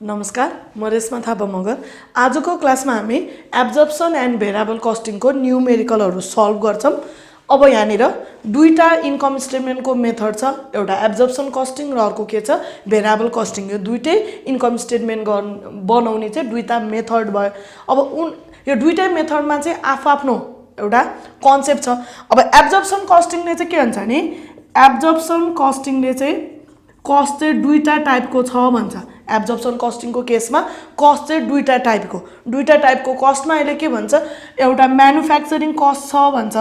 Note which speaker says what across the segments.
Speaker 1: नमस्कार, म रेशमा थापा मगर। आजको क्लासमा हामी एब्जर्प्सन एन्ड भेरिएबल कस्टिङको न्युमेरिकलहरू सल्भ गर्छौं। अब यहाँनिर दुईटा इन्कम स्टेटमेन्टको मेथड छ, एउटा एब्जर्प्सन कस्टिङ र अर्को के छ भेरिएबल कस्टिङ। यो दुईटै इन्कम स्टेटमेन्ट बनाउने चाहिँ दुईटा मेथड भयो। अब यो दुईटै मेथडमा चाहिँ आफ्नो एउटा कन्सेप्ट छ। अब एब्जर्प्सन कस्टिङले चाहिँ के भन्छ नि, एब्जर्प्सन कस्टिङले चाहिँ कस्ट चाहिँ दुईटा टाइपको छ भन्छ। एब्जर्प्सन कस्टिङको केसमा कस्ट चाहिँ दुईटा टाइपको कस्टमा अहिले के भन्छ, एउटा म्यानुफ्याक्चरिङ कस्ट छ भन्छ।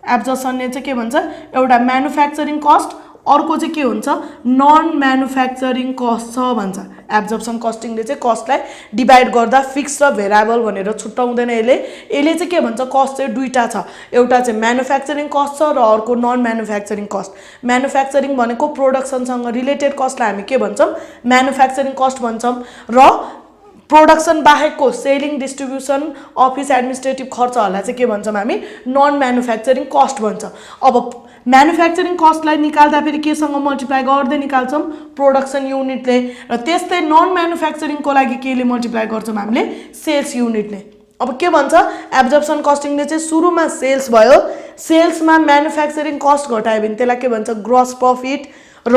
Speaker 1: एब्जर्प्सनले चाहिँ के भन्छ, एउटा म्यानुफ्याक्चरिङ कस्ट, अर्को चाहिँ के हुन्छ नन म्यानुफ्याक्चरिङ कस्ट छ भन्छ। एब्जर्प्सन कस्टिङले चाहिँ कस्टलाई डिभाइड गर्दा फिक्स र भेरिएबल भनेर छुट्याउँदैन। यसले चाहिँ के भन्छ, कस्ट चाहिँ दुईटा छ, एउटा चाहिँ म्यानुफ्याक्चरिङ कस्ट छ र अर्को नन म्यानुफ्याक्चरिङ कस्ट। म्यानुफ्याक्चरिङ भनेको प्रोडक्सनसँग रिलेटेड कस्टलाई हामी के भन्छौँ, म्यानुफ्याक्चरिङ कस्ट भन्छौँ। र प्रोडक्सन बाहेकको सेलिङ, डिस्ट्रिब्युसन, अफिस एडमिनिस्ट्रेटिभ खर्चहरूलाई चाहिँ के भन्छौँ हामी, नन म्यानुफ्याक्चरिङ कस्ट भन्छ। अब म्यानुफ्याक्चरिङ कस्टलाई निकाल्दा फेरि केसँग मल्टिप्लाई गर्दै निकाल्छौँ, प्रोडक्सन युनिटले। र त्यस्तै नन म्यानुफ्याक्चरिङको लागि केले मल्टिप्लाई गर्छौँ हामीले, सेल्स युनिटले। अब के भन्छ, एब्जर्प्सन कस्टिङले चाहिँ सुरुमा सेल्स भयो, सेल्समा म्यानुफ्याक्चरिङ कस्ट घटायो भने त्यसलाई के भन्छ ग्रस प्रफिट, र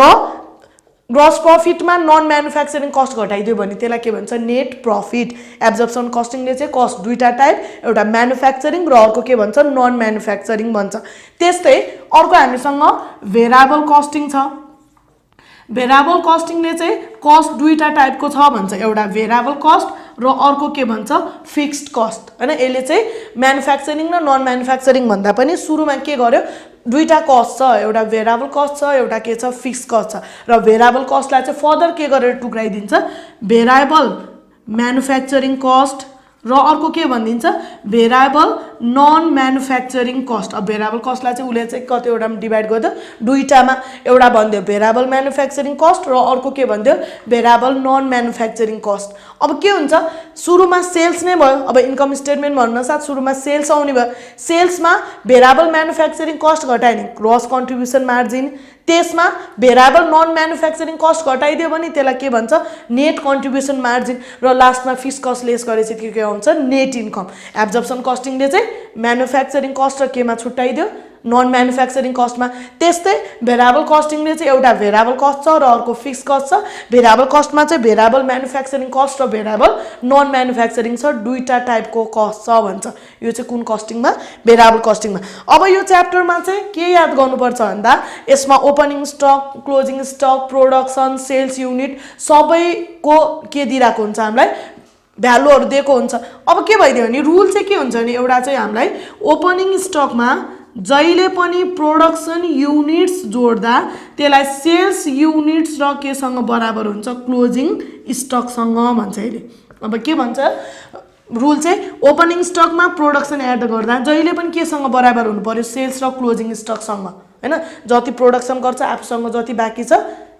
Speaker 1: ग्रस प्रफिटमा नन म्यानुफ्याक्चरिङ कस्ट घटाइदियो भने त्यसलाई के भन्छ नेट प्रफिट। एब्जर्प्सन कस्टिङले चाहिँ कस्ट दुईटा टाइप, एउटा म्यानुफ्याक्चरिङ र अर्को के भन्छ नन म्यानुफ्याक्चरिङ भन्छ। त्यस्तै अर्को हामीसँग भेरिएबल कस्टिङ छ। भेरिएबल कस्टिङले चाहिँ कस्ट दुईटा टाइपको छ भन्छ, एउटा भेरिएबल कस्ट र अर्को के भन्छ फिक्स्ड कस्ट हैन। यसले चाहिँ म्यानुफ्याक्चरिङ र नन म्यानुफ्याक्चरिङ भन्दा पनि सुरुमा के गर्यो, दुईटा कस्ट छ, एउटा भेरिएबल कस्ट छ, एउटा के छ फिक्स्ड कस्ट छ। र भेरिएबल कस्टलाई चाहिँ फर्दर के गरेर टुक्राइदिन्छ, भेरिएबल म्यानुफ्याक्चरिङ कस्ट र अर्को के भनिदिन्छ भेरिएबल नन म्यानुफ्याक्चरिङ कस्ट। अब भेरिएबल कस्टलाई चाहिँ उसले चाहिँ कतिवटामा डिभाइड गरिदियो, दुईटामा। एउटा भनिदियो भेरिएबल म्यानुफ्याक्चरिङ कस्ट र अर्को के भनिदियो भेरिएबल नन म्यानुफ्याक्चरिङ कस्ट। अब के हुन्छ, सुरुमा सेल्स नै भयो। अब इन्कम स्टेटमेन्ट भन्न साथ सुरुमा सेल्स आउने भयो, सेल्समा भेरिएबल म्यानुफ्याक्चरिङ कस्ट घटायो भने ग्रस कन्ट्रिब्युसन मार्जिन, त्यसमा भेरिएबल नन म्यानुफ्याक्चरिङ कस्ट घटाइदियो भने त्यसलाई के भन्छ नेट कन्ट्रिब्युसन मार्जिन, र लास्टमा फिक्स कस्ट लेस गरेपछि के आउँछ नेट इन्कम। एब्जर्प्सन कस्टिङले चाहिँ म्यानुफ्याक्चरिङ कस्ट र केमा छुट्याइदियो, नन म्यानुफ्याक्चरिङ कस्टमा। त्यस्तै भेरिएबल कस्टिङले चाहिँ एउटा भेरिएबल कस्ट छ र अर्को फिक्स कस्ट छ। भेरिएबल कस्टमा चाहिँ भेरिएबल म्यानुफ्याक्चरिङ कस्ट र भेरिएबल नन म्यानुफ्याक्चरिङ छ, दुईटा टाइपको कस्ट छ भन्छ। यो चाहिँ कुन कस्टिङमा, भेरिएबल कस्टिङमा। अब यो च्याप्टरमा चाहिँ के याद गर्नुपर्छ भन्दा, यसमा opening stock, closing stock, production, sales unit सबैको के दिइरहेको हुन्छ हामीलाई, भ्यालुहरू दिएको हुन्छ। अब के भइदियो भने रुल चाहिँ के हुन्छ भने, एउटा चाहिँ हामीलाई ओपनिङ स्टकमा जहिले पनि प्रोडक्सन युनिट्स जोड्दा त्यसलाई सेल्स युनिट्स र केसँग बराबर हुन्छ, क्लोजिङ स्टकसँग भन्छ यसले। अब के भन्छ रुल चाहिँ, ओपनिङ स्टकमा प्रोडक्सन एड गर्दा जहिले पनि केसँग बराबर हुनु पर्यो, सेल्स र क्लोजिङ स्टकसँग हैन। जति प्रोडक्सन गर्छ आफूसँग जति बाँकी छ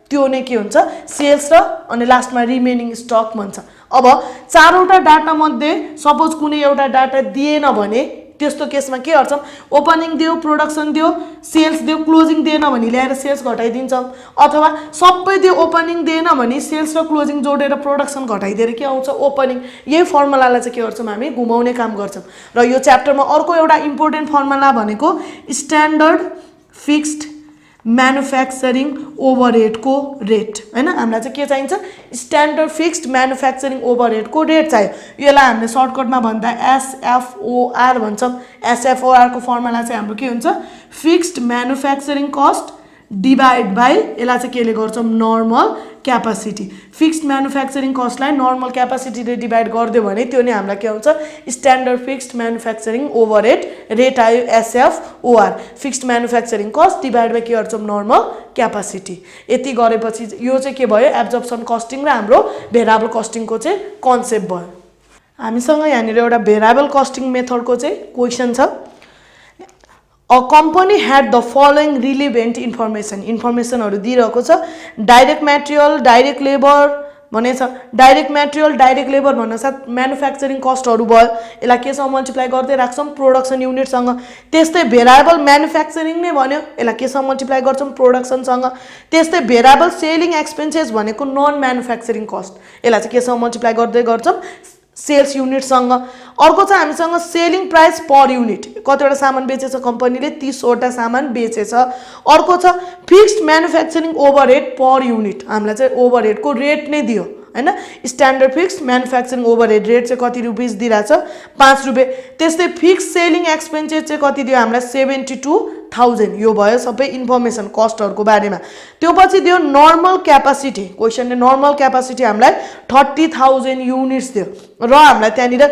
Speaker 1: त्यो नै के हुन्छ सेल्स, र अनि लास्टमा रिमेनिङ स्टक भन्छ। अब चारवटा डाटा मध्ये सपोज कुनै एउटा डाटा दिएन भने त्यस्तो केसमा के गर्छौँ, ओपनिङ दियो, प्रोडक्सन दियो, सेल्स दियो, क्लोजिङ दिएन भने ल्याएर सेल्स घटाइदिन्छौँ। अथवा सबै दियो ओपनिङ दिएन भने सेल्स र क्लोजिङ जोडेर प्रोडक्सन घटाइदिएर के आउँछ ओपनिङ। यही फर्मुलालाई चाहिँ के गर्छौँ हामी घुमाउने काम गर्छौँ। र यो च्याप्टरमा अर्को एउटा इम्पोर्टेन्ट फर्मुला भनेको स्ट्यान्डर्ड फिक्स्ड म्यानुफ्याक्चरिङ ओभरहेडको रेट हैन। हामीलाई चाहिँ के चाहिन्छ, स्ट्यान्डर्ड फिक्स्ड म्यानुफ्याक्चरिङ ओभरहेडको रेट चाहियो। यसलाई हामीले सर्टकटमा भन्दा SFOR भन्छौँ। SFOR को फर्मुला चाहिँ हाम्रो के हुन्छ, fixed manufacturing cost divide by यसलाई चाहिँ केले गर्छौँ नर्मल क्यापासिटी। फिक्स्ड म्यानुफ्याक्चरिङ कस्टलाई नर्मल क्यापासिटीले डिभाइड गरिदियो भने त्यो नै हामीलाई के आउँछ standard fixed manufacturing overhead rate आयो, SFOR। Fixed manufacturing cost divide by के गर्छौँ नर्मल क्यापासिटी। यति गरेपछि यो चाहिँ के भयो, एब्जर्प्सन कस्टिङ र हाम्रो भेरिएबल कस्टिङको चाहिँ कन्सेप्ट भयो। हामीसँग यहाँनिर एउटा भेरिएबल कस्टिङ मेथडको चाहिँ क्वेसन छ। A company had the following relevant information. इन्फर्मेसनहरु दिइरहेको छ, डाइरेक्ट मटेरियल, डाइरेक्ट लेबर, भनेछ डाइरेक्ट मेटेरियल डाइरेक्ट लेबर भन्नासाथ म्यानुफ्याक्चरिङ कस्टहरू भयो यसलाई केसँग मल्टिप्लाई गर्दै राख्छौँ प्रोडक्सन युनिटसँग त्यस्तै भेरिएबल म्यानुफ्याक्चरिङ नै भन्यो यसलाई केसँग मल्टिप्लाई गर्छौँ प्रोडक्सनसँग त्यस्तै भेरिएबल सेलिङ एक्सपेन्सेस भनेको नन म्यानुफ्याक्चरिङ कस्ट यसलाई चाहिँ केसँग मल्टिप्लाई गर्दै गर्छौँ सेल्स युनिटसँग अर्को छ हामीसँग सेलिङ प्राइस पर युनिट कतिवटा सामान बेचेछ कम्पनीले 30 वटा सामान बेचेछ अर्को छ fixed manufacturing overhead per unit हामीलाई चाहिँ ओभरहेडको रेट नै दियो हैन standard fixed manufacturing overhead rate चाहिँ कति रुपैयाँ दिइराछ 5 रुपैयाँ त्यस्तै फिक्स्ड सेलिङ एक्सपेन्सेस चाहिँ कति दियो हामीलाई 72,000 यो भयो सबै इन्फर्मेसन कस्टहरुको बारेमा त्यो पछि दियो नर्मल क्यापासिटी क्वेशनले नर्मल क्यापासिटी हामीलाई 30,000 युनिट्स दियो र हामीलाई त्यहाँनिर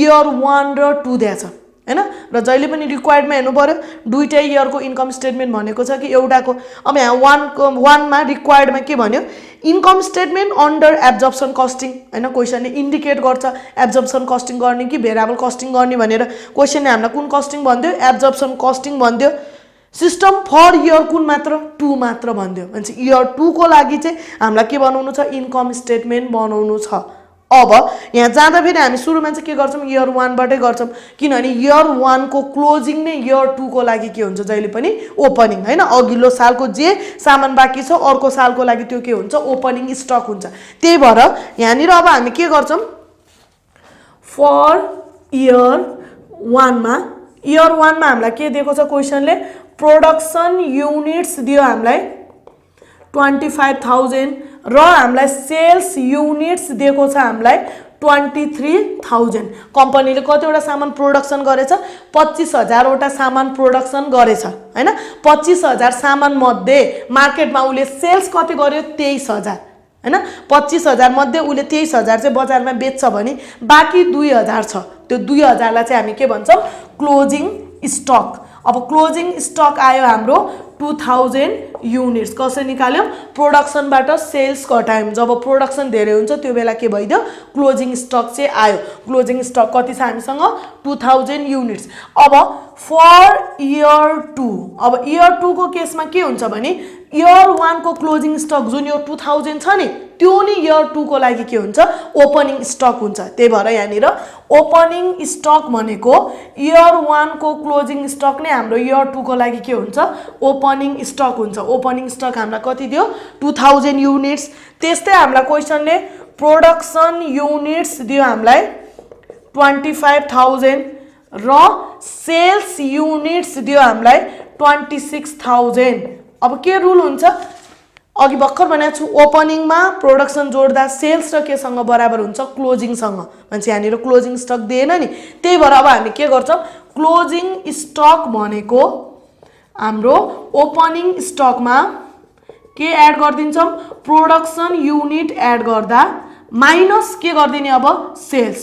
Speaker 1: इयर 1 र 2 दिएछ हैन र जहिले पनि रिक्वायर्डमा हेर्नु पर्यो दुईटै इयरको इन्कम स्टेटमेन्ट भनेको छ कि एउटाको अब यहाँ 1 मा रिक्वायर्डमा के भन्यो income statement under absorption costing हैन क्वेशनले इन्डिकेट गर्छ एब्जर्प्सन कस्टिङ गर्ने कि भेरिएबल कस्टिङ गर्ने भनेर क्वेशनले हामीलाई कुन कस्टिङ भन्दियो एब्जर्प्सन कस्टिङ भन्दियो सिस्टम फर इयर कुन मात्र 2 मात्र भन्दियो भने इयर 2 को लागि चाहिँ हामीलाई के बनाउनु छ इन्कम स्टेटमेन्ट बनाउनु छ अब यहाँ जाँदा फेरि हामी सुरुमा चाहिँ के गर्छौं इयर 1 बाटै गर्छौं किनभने इयर 1 को क्लोजिङ नै इयर 2 को लागि के हुन्छ जहिले पनि ओपनिङ हैन अघिल्लो सालको जे सामान बाँकी छ अर्को सालको लागि त्यो के हुन्छ ओपनिङ स्टक हुन्छ त्यही भएर यहाँनिर अब हामी के गर्छौं फर इयर 1 मा हामीलाई के दिएको छ क्वेशनले प्रोडक्सन युनिट्स दियो हामीलाई 25,000 र हामीलाई सेल्स युनिट्स दिएको छ हामीलाई 23,000 कम्पनीले कतिवटा सामान प्रोडक्सन गरेछ 25,000 वटा सामान प्रोडक्सन गरेछ हैन 25,000 सामान मध्ये मार्केटमा उले सेल्स कति गर्यो 23,000 हैन 25,000 मध्ये उले 23,000 चाहिँ बजारमा बेच्छ भने बाँकी 2,000 छ त्यो 2,000 लाई चाहिँ हामी के भन्छौं क्लोजिङ स्टक अब क्लोजिङ स्टक आयो हाम्रो 2000 युनिट्स कसरी निकाल्यौं प्रोडक्सनबाट सेल्स घटायौं जब प्रोडक्सन धेरै हुन्छ त्यो बेला के भइदियो क्लोजिङ स्टक चाहिँ आयो क्लोजिङ स्टक कति छ हामीसँग 2000 युनिट्स अब फर इयर 2 अब इयर 2 को केसमा के हुन्छ भने इयर 1 को क्लोजिङ स्टक जुन यो 2000 छ नि त्यो नि इयर 2 को लागि के हुन्छ ओपनिङ स्टक हुन्छ त्यही भएर यहाँनिर ओपनिङ स्टक भनेको इयर 1 को क्लोजिङ स्टक नै हाम्रो इयर 2 को लागि के हुन्छ ओपनिङ स्टक हुन्छ ओपनिङ स्टक हामीलाई कति दियो 2000 युनिट्स त्यस्तै हामीलाई क्वेशनले प्रोडक्सन युनिट्स दियो हामीलाई 25,000 र सेल्स युनिट्स दियो हामीलाई 26,000 अब के रुल हुन्छ अघि भर्खर भनेको छु ओपनिङमा प्रोडक्सन जोड्दा सेल्स र केसँग बराबर हुन्छ क्लोजिङसँग भन्छ यहाँनिर क्लोजिङ स्टक दिएन नि त्यही भएर अब हामी के गर्छौं क्लोजिङ स्टक भनेको हाम्रो ओपनिङ स्टकमा के एड गर्दिन्छौं प्रोडक्सन युनिट एड गर्दा माइनस के गर्दिने अब सेल्स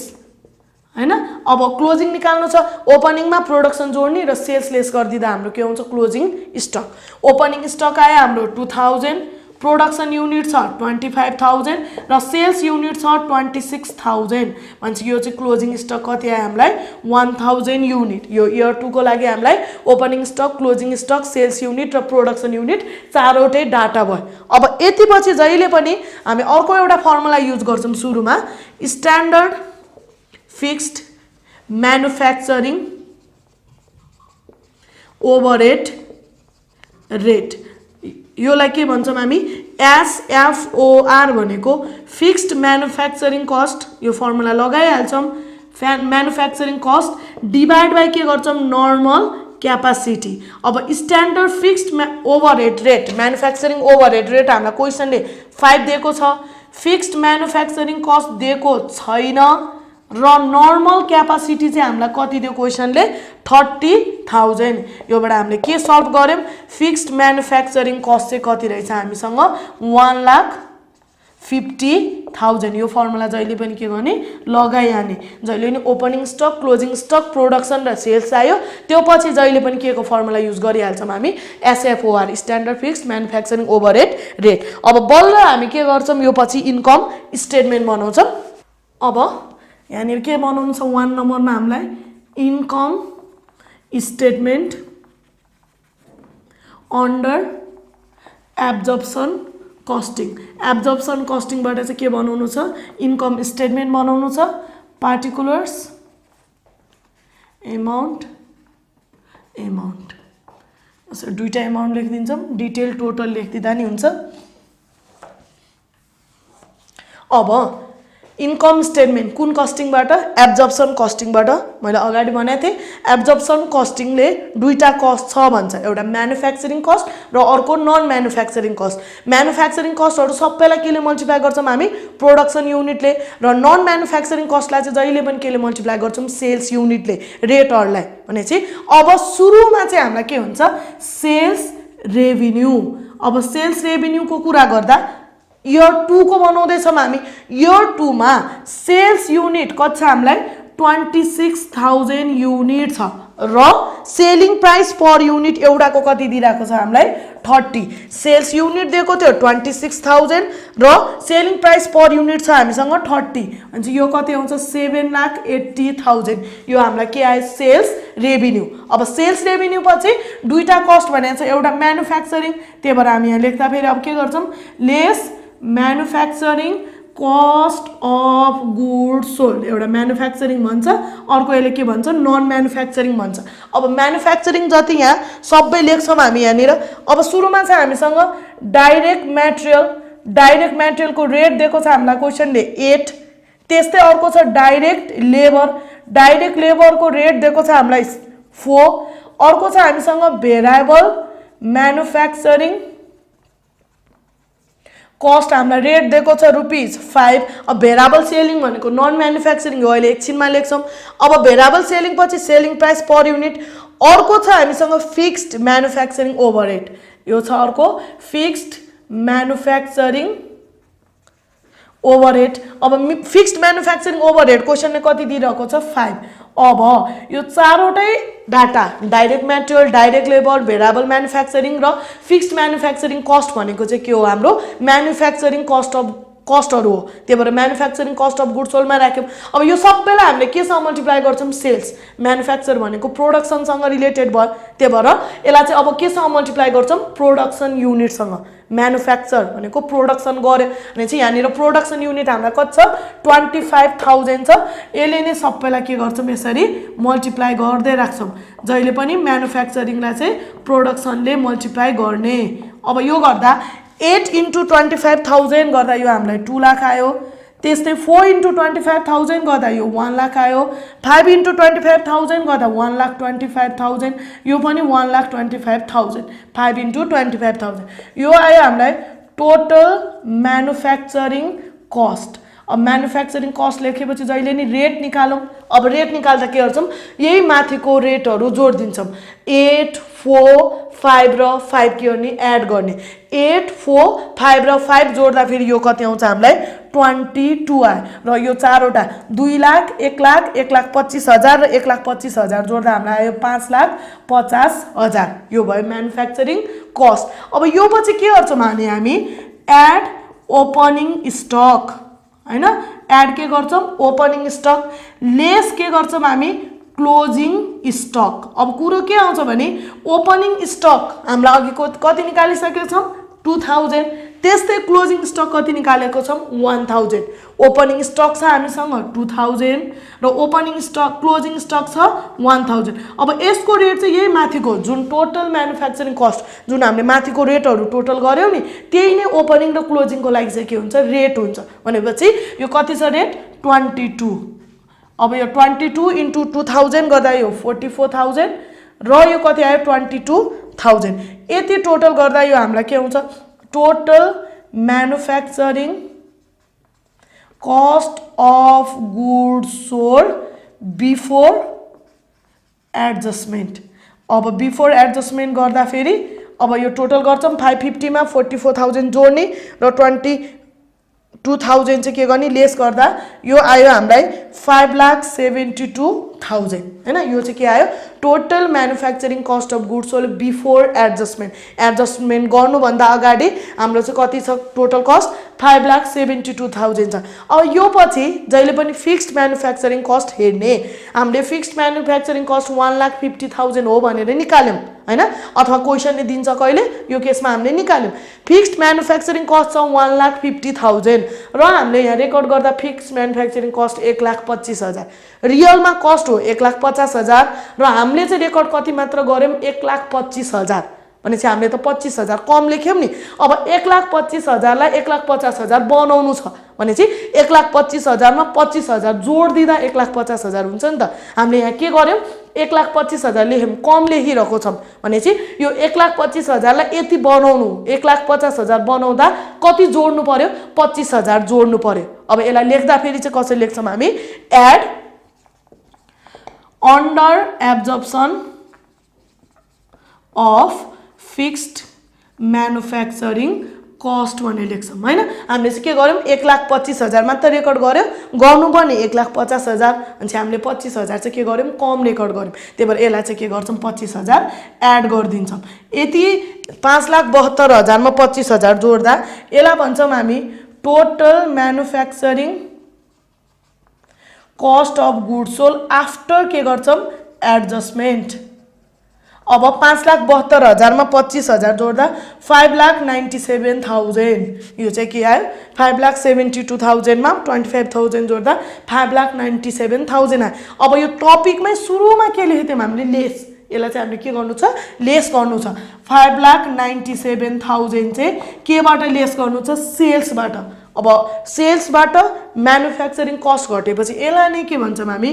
Speaker 1: हैन अब क्लोजिङ निकाल्नु छ ओपनिङमा प्रोडक्सन जोड्ने र सेल्स लेस गर्दिदा हाम्रो के हुन्छ क्लोजिङ स्टक ओपनिङ स्टक आयो हाम्रो 2000 प्रोडक्सन युनिट छ 25,000 र सेल्स युनिट छ 26,000 भन्छ यो चाहिँ क्लोजिङ स्टक कति आयो हामीलाई 1000 युनिट यो इयर 2 को लागि हामीलाई opening stock closing stock sales unit र प्रोडक्सन युनिट चारवटै डाटा भयो अब यति पछि जहिले पनि हामी अर्को एउटा फर्मुला युज गर्छौं सुरुमा standard fixed manufacturing overhead rate योलाई के भन्छौं हामी एसएफओआर भनेको फिक्स्ड मैन्युफैक्चरिंग कस्ट यो फर्मुला लगाइहाल्छौं मैन्युफैक्चरिंग कस्ट डिवाइड बाइ के गर्छौं नर्मल क्यापासिटी अब standard fixed overhead rate manufacturing overhead rate हामीलाई क्वेशनले 5 दिएको छ फिक्स्ड मैन्युफैक्चरिंग कस्ट दिएको छैन र नर्मल क्यापासिटी चाहिँ हामीलाई कति दियो क्वेशनले 30,000 योबाट हामीले के सल्भ गर्यौं फिक्स्ड मैन्युफैक्चरिंग कस्ट चाहिँ कति रहेछ हामीसँग 1,50,000 यो फर्मुला जहिले पनि के गर्ने लगाइहाल्ने जहिले पनि opening stock closing stock production र सेल्स आयो त्यो पछि जहिले पनि के को फर्मुला युज गरिहाल्छौं हामी SFOR standard fixed manufacturing overhead rate अब बल्ल हामी के गर्छौं यो पछि इन्कम स्टेटमेन्ट बनाउँछौं अब यानी के बनाउनु छ 1 नम्बरमा हामीलाई income statement under absorption costing absorption कस्टिङबाट चाहिँ के बनाउनु छ इन्कम स्टेटमेन्ट बनाउनु छ पार्टिकुलर्स एमाउन्ट दुईटा एमाउन्ट लेखिदिन्छौँ डिटेल टोटल लेखिदिँदा नि हुन्छ अब इन्कम स्टेटमेन्ट कुन कस्टिङबाट एब्जर्प्सन कस्टिङबाट मैले अगाडि भनेको थिएँ एब्जर्प्सन कस्टिङले दुईटा कस्ट छ भन्छ एउटा म्यानुफ्याक्चरिङ कस्ट र अर्को नन म्यानुफ्याक्चरिङ कस्ट म्यानुफ्याक्चरिङ कस्टहरू सबैलाई केले मल्टिप्लाई गर्छौँ हामी प्रोडक्सन युनिटले र नन म्यानुफ्याक्चरिङ कस्टलाई चाहिँ जहिले पनि केले मल्टिप्लाई गर्छौँ सेल्स युनिटले रेटहरूलाई भनेपछि अब सुरुमा चाहिँ हामीलाई के हुन्छ सेल्स रेभिन्यू अब सेल्स रेभिन्यूको कुरा गर्दा इयर 2 को बनाउँदैछौँ हामी इयर 2 मा सेल्स युनिट कति छ हामीलाई 26,000 युनिट छ र सेलिङ प्राइस पर युनिट एउटाको कति दिइराको छ हामीलाई 30 सेल्स युनिट दिएको थियो 26,000 र सेलिङ प्राइस पर युनिट छ हामीसँग 30 अनि यो कति आउँछ 7,80,000 यो हामीलाई के आयो सेल्स रेभिन्यू अब सेल्स रेभिन्यू पछि दुईटा कस्ट भनेको छ एउटा म्यानुफ्याक्चरिङ त्यही भएर हामी यहाँ लेख्दा फेरि अब के गर्छौँ lace manufacturing cost of goods sold एउटा म्यानुफ्याक्चरिङ भन्छ अर्को यसले के भन्छ नन म्यानुफ्याक्चरिङ भन्छ अब म्यानुफ्याक्चरिङ जति यहाँ सबै लेख्छौँ हामी यहाँनिर अब सुरुमा चाहिँ हामीसँग डाइरेक्ट मेटेरियलको रेट दिएको छ हामीलाई क्वेसनले 8 त्यस्तै अर्को छ डाइरेक्ट लेबरको रेट दिएको छ हामीलाई 4 अर्को छ हामीसँग भेरिएबल म्यानुफ्याक्चरिङ कस्ट हामीलाई रेट दिएको छ ₹5 अब भेरिएबल सेलिङ भनेको नन म्यानुफ्याक्चरिङ हो अहिले एकछिनमा लेख्छौँ अब भेरिएबल सेलिङ पछि सेलिङ प्राइस पर युनिट अर्को छ हामीसँग फिक्स्ड म्यानुफ्याक्चरिङ ओभरहेड यो छ अर्को फिक्स्ड म्यानुफ्याक्चरिङ ओभरहेड अब फिक्स्ड म्यानुफ्याक्चरिङ ओभरहेड क्वेसनले कति दिइरहेको छ 5 अब यो चारवटै data direct material direct labour variable manufacturing र फिक्स्ड म्यानुफ्याक्चरिङ कस्ट भनेको चाहिँ के हो हाम्रो म्यानुफ्याक्चरिङ कस्टहरू हो त्यही भएर म्यानुफ्याक्चरिङ कस्ट अफ गुड्स सोल्डमा राख्यौँ अब यो सबैलाई हामीले केसँग मल्टिप्लाई गर्छौँ सेल्स म्यानुफ्याक्चर भनेको प्रोडक्सनसँग रिलेटेड भयो त्यही भएर यसलाई चाहिँ अब केसँग मल्टिप्लाई गर्छौँ प्रोडक्सन युनिटसँग म्यानुफ्याक्चर भनेको प्रोडक्सन गर्यो भने चाहिँ यहाँनिर प्रोडक्सन युनिट हामीलाई कति छ 25,000 छ यसले नै सबैलाई के गर्छौँ यसरी मल्टिप्लाई गर्दै राख्छौँ जहिले पनि म्यानुफ्याक्चरिङलाई चाहिँ प्रोडक्सनले मल्टिप्लाई गर्ने अब यो गर्दा 8 × 25,000 गर्दा यो हामीलाई 2 लाख आयो त्यस्तै 4 × 25,000 गर्दा यो 1 लाख आयो 5 × 25,000 गर्दा 1,25,000 यो पनि 1,25,000 5 × 25,000 यो आयो हामीलाई टोटल म्यानुफ्याक्चरिङ कस्ट अब म्यानुफ्याक्चरिङ कस्ट लेखेपछि जहिले नि रेट निकालौँ अब रेट निकाल्दा के गर्छौँ यही माथिको रेटहरू जोडिदिन्छौँ 8 4 5 र 5 के गर्ने एड गर्ने 8 4 5 र 5 जोड्दा फेरि यो कति आउँछ हामीलाई 22 आयो र यो चारवटा 2 लाख 1 लाख 1,25,000 र 1,25,000 जोड्दा हामीलाई आयो 5,50,000 यो भयो म्यानुफ्याक्चरिङ कस्ट अब यो पछि के गर्छौँ हामी एड ओपनिङ स्टक हैन एड के गर्छौँ ओपनिङ स्टक लेस के गर्छौँ हामी क्लोजिङ स्टक अब कुरो के आउँछ भने ओपनिङ स्टक हामीलाई अघिको कति निकालिसकेका छौँ 2000 त्यस्तै क्लोजिङ स्टक कति निकालेको छौँ 1000 ओपनिङ स्टक छ हामीसँग 2000 र ओपनिङ स्टक क्लोजिङ स्टक छ 1000 अब यसको रेट चाहिँ यही माथिको जुन टोटल म्यानुफ्याक्चरिङ कस्ट जुन हामीले माथिको रेटहरू टोटल गर्यौँ नि त्यही नै ओपनिङ र क्लोजिङको लागि चाहिँ के हुन्छ रेट हुन्छ भनेपछि यो कति छ रेट 22 अब यो 22 × 2000 गर्दा यो 44,000 र यो कति आयो 22,000 यति टोटल गर्दा यो हामीलाई के आउँछ total manufacturing cost of goods sold before adjustment अब बिफोर एडजस्टमेन्ट गर्दा फेरि अब यो टोटल गर्छौँ 550 मा 44,000 जोड्ने र 22,000 चाहिँ के गर्ने लेस गर्दा यो आयो हामीलाई 5,72,000 हैन यो चाहिँ के आयो total manufacturing cost of goods sold before adjustment गर्नुभन्दा अगाडि हाम्रो चाहिँ कति छ टोटल कस्ट 5,72,000 छ। अब यो पछि जहिले पनि फिक्स्ड म्यानुफ्याक्चरिङ कस्ट हेर्ने हामीले फिक्स्ड म्यानुफ्याक्चरिङ कस्ट 1,50,000 हो भनेर निकाल्यौं हैन अथवा क्वेशनले दिन्छ कहिले यो केसमा हामीले निकाल्यौं फिक्स्ड म्यानुफ्याक्चरिङ कस्ट छ 1,50,000 र हामीले यहाँ रेकर्ड गर्दा फिक्स्ड म्यानुफ्याक्चरिङ कस्ट 1,25,000 रियलमा कस्ट हो 1,50,000 र हामीले चाहिँ रेकर्ड कति मात्र गर्यौं 1,25,000 भनेपछि हामीले त 25,000 कम लेख्यौं नि अब 1,25,000 लाई 1,50,000 बनाउनु छ भनेपछि 1,25,000 मा 25,000 जोड दिँदा 1,50,000 हुन्छ नि त हामीले यहाँ के गर्यौं 1,25,000 लेख्यौं कम लेखिरहेको छौं भनेपछि यो 1,25,000 लाई यति बनाउनु 1,50,000 बनाउँदा कति जोड्नु पर्यो 25,000 जोड्नु पर्यो। अब यसलाई लेख्दा फेरि चाहिँ कसरी लेख्छौं हामी add under absorption of fixed manufacturing cost भनेर लेख्छौं हैन हामीले चाहिँ के गर्यौं 1,25,000 मात्र रेकर्ड गर्यौं गर्नुपर्ने 1,50,000 अनि हामीले 25,000 चाहिँ के गर्यौं कम रेकर्ड गर्यौं त्यही भएर यसलाई चाहिँ के गर्छौं 25,000 एड गर्दिन्छौं यति 5,72,000 मा 25,000 जोड्दा यसलाई भन्छौं हामी total manufacturing cost of goods sold after के गर्छौं एडजस्टमेन्ट अब 5,72,000 मा 25,000 जोड्दा 5,97,000 यो चाहिँ के आयो 5,72,000 मा 25,000 जोड्दा 5,97,000 आयो। अब यो टपिकमै सुरुमा के लेख्थ्यौं हामीले लेस यसलाई चाहिँ हामीले के गर्नु छ लेस गर्नु छ 5,97,000 चाहिँ केबाट लेस गर्नु छ सेल्सबाट अब सेल्सबाट म्यानुफ्याक्चरिङ कस्ट घटेपछि यसलाई नै के भन्छौं हामी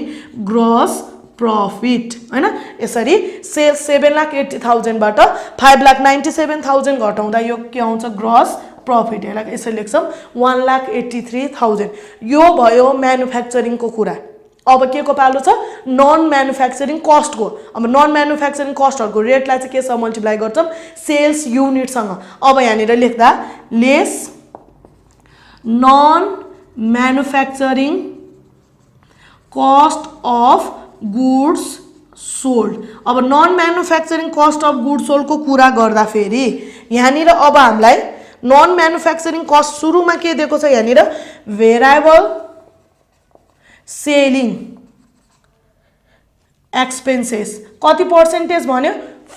Speaker 1: ग्रस प्रॉफिट हैन यसरी सेल्स 7,80,000 बाट 5,97,000 घटाउँदा यो के आउँछ ग्रस प्रॉफिट यसलाई यसरी लेख्छौं 1,83,000 यो भयो म्यानुफ्याक्चरिङ को कुरा। अब के को पालो छ नन म्यानुफ्याक्चरिङ कस्ट को अब नन म्यानुफ्याक्चरिङ कस्टहरुको रेटलाई चाहिँ के सँग मल्टिप्लाई गर्छौं सेल्स युनिट सँग। अब यहाँनिर लेख्दा less non manufacturing cost of goods sold अब non manufacturing cost of goods sold को कुरा गर्दा फेरि यहाँनिर अब हामीलाई नन म्यानुफ्याक्चरिङ कस्ट सुरुमा के दिएको छ यहाँनिर भेरिएबल सेलिङ एक्सपेन्सेस कति पर्सेन्टेज भन्यो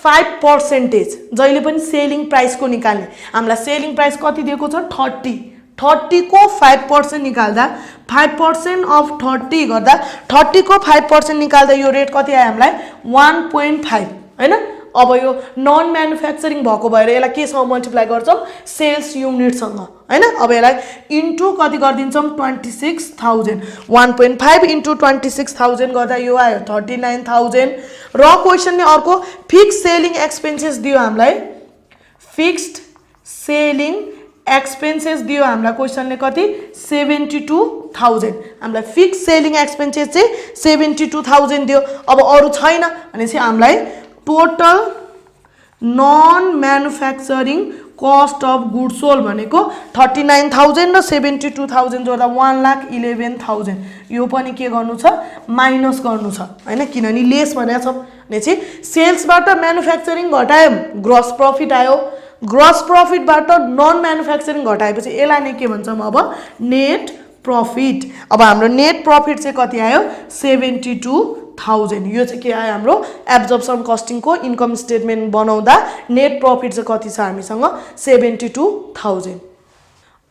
Speaker 1: 5% जहिले पनि सेलिङ प्राइस को निकाल्ने हामीलाई सेलिङ प्राइस कति दिएको छ 30 को 5% निकाल्दा 5% अफ 30 गर्दा 30 को 5% निकाल्दा यो रेट कति आयो हामीलाई 1.5 हैन। अब यो नन म्यानुफ्याक्चरिङ भएको भएर यसलाई के सँग मल्टिप्लाई गर्छौं सेल्स युनिट सँग हैन। अब यसलाई इन्टु कति गर्दिन्छौं 26,000 1.5 इन्टु 26,000 गर्दा यो आयो 39,000 र क्वेशनले अर्को फिक्स्ड सेलिङ एक्सपेन्सेस दियो हामीलाई फिक्स्ड सेलिङ एक्सपेन्सेस दियो हामीलाई क्वेशनले कति 72,000 हामीलाई फिक्स्ड सेलिङ एक्सपेन्सेस चाहिँ 72,000 दियो। अब अरु छैन भनेपछि हामीलाई total non manufacturing cost of goods sold भनेको 39,000 र 72,000 जोड्दा 1,11,000 यो पनि के गर्नु छ माइनस गर्नु छ हैन किनभने लेस भनेको छ भनेपछि सेल्सबाट म्यानुफ्याक्चरिङ घटायौं ग्रस प्रॉफिट आयो ग्रस प्रॉफिट बाट नन म्यानुफ्याक्चरिङ घटाएपछि यसलाई नै के भन्छौं अब नेट प्रॉफिट। अब हाम्रो नेट प्रॉफिट चाहिँ कति आयो 72,000 यो चाहिँ के आयो हाम्रो एब्जर्प्सन कस्टिङ को इन्कम स्टेटमेन्ट बनाउँदा नेट प्रॉफिट चाहिँ कति छ हामीसँग 72,000।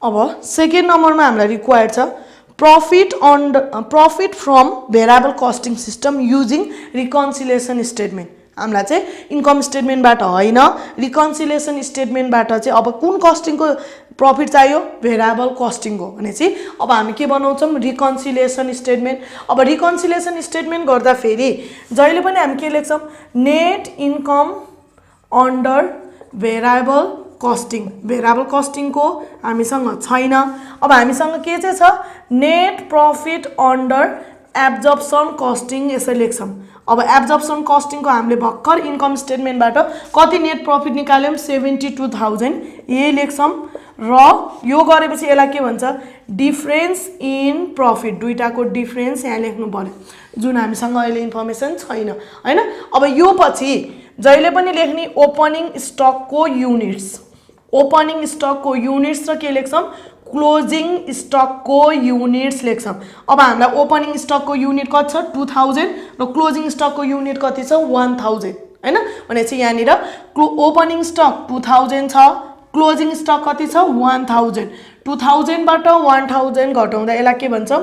Speaker 1: अब सेकेन्ड नम्बरमा हामीलाई रिक्वायर्ड छ profit from variable costing system using reconciliation statement हामीलाई चाहिँ इन्कम स्टेटमेन्टबाट हैन रिकन्सिलिएसन स्टेटमेन्टबाट चाहिँ अब कुन कस्टिङको प्रॉफिट चाहियो भेरिएबल कस्टिङ हो भनेपछि अब हामी के बनाउँछौं रिकन्सिलिएसन स्टेटमेन्ट। अब रिकन्सिलिएसन स्टेटमेन्ट गर्दा फेरि जहिले पनि हामी के लेख्छौं net income under variable costing को हामीसँग छैन। अब हामीसँग के चाहिँ छ net profit under absorption costing यसरी लेख्छौं। अब एब्जर्प्सन कस्टिङ को हामीले भर्खर इन्कम स्टेटमेन्टबाट कति नेट प्रॉफिट निकाल्यौं 72,000 यही लेख्छौं र यो गरेपछि यसलाई के भन्छ डिफरेन्स इन प्रफिट दुईटाको डिफरेन्स यहाँ लेख्नु पर्यो जुन हामीसँग अहिले इन्फर्मेसन छैन हैन अब यो पछि जहिले पनि लेख्ने ओपनिङ स्टकको युनिट्स र के लेख्छौं क्लोजिङ स्टकको युनिट्स लेख्छौं अब हामीलाई ओपनिङ स्टकको युनिट कति छ 2000 र क्लोजिङ स्टकको युनिट कति छ 1000 हैन भनेपछि यहाँनिर ओपनिङ स्टक 2000 छ क्लोजिङ स्टक कति छ 1000 2000 बाट 1000 घटाउँदा यसलाई के भन्छौं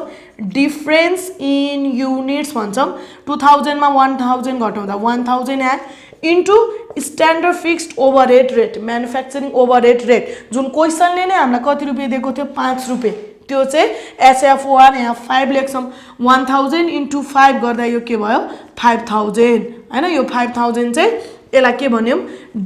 Speaker 1: डिफरेन्स इन युनिट्स भन्छौं 2000 मा 1000 घटाउँदा 1000 आयो into standard fixed overhead rate manufacturing overhead rate जुन क्वेशनले नै हामीलाई कति रुपैयाँ दिएको थियो 5 रुपैयाँ त्यो चाहिँ एसएफओआर यहाँ 5 लेख्छौं 1000 इन्टु 5 गर्दा यो के भयो 5000 हैन यो 5000 चाहिँ यसलाई के भन्यौं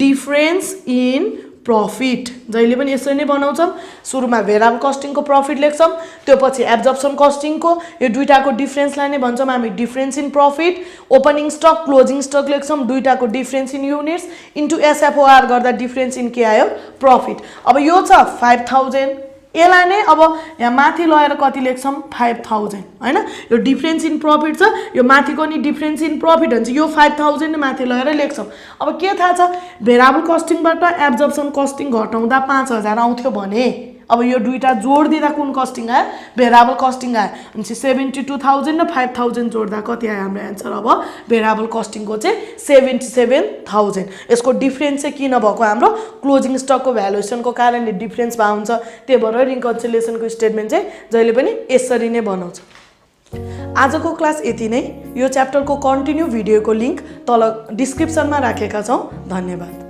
Speaker 1: डिफरेन्स इन प्रॉफिट जहिले पनि यसरी नै बनाउँछौं सुरुमा भेरिएबल कस्टिङको प्रॉफिट लेख्छौं त्यो पछि एब्जर्प्सन कस्टिङको यो दुईटाको डिफरेन्सलाई नै भन्छौं हामी difference in profit opening stock closing stock लेख्छौं दुईटाको difference in units into SFOR गर्दा डिफरेन्स इन के आयो प्रॉफिट अब यो छ 5000 यसलाई नै अब यहाँ माथि लगेर कति लेख्छौं 5000 हैन यो डिफरेन्स इन प्रॉफिट छ यो माथिको नि डिफरेन्स इन प्रॉफिट हुन्छ यो 5000 नै माथि लगेर लेख्छौं अब के थाहा छ भेरिएबल कस्टिङबाट एब्जर्प्सन कस्टिङ घटाउँदा 5000 आउँथ्यो भने अब यो दुईटा जोड दिँदा कुन कस्टिङ आयो भेरिएबल कस्टिङ आयो अनि 72000 र 5000 जोड्दा कति आयो हाम्रो आन्सर अब भेरिएबल कस्टिङको चाहिँ 77000 यसको डिफरेन्स चाहिँ किन भएको हाम्रो क्लोजिङ स्टकको भ्यालुएसनको कारणले डिफरेन्स भा हुन्छ त्यही भएर रिकन्सिलिएसनको स्टेटमेन्ट चाहिँ जहिले पनि यसरी नै बनाउँछ आजको क्लास यति नै यो च्याप्टरको कन्टिन्यू भिडियोको लिंक तल डिस्क्रिप्सनमा राखेका छौं धन्यवाद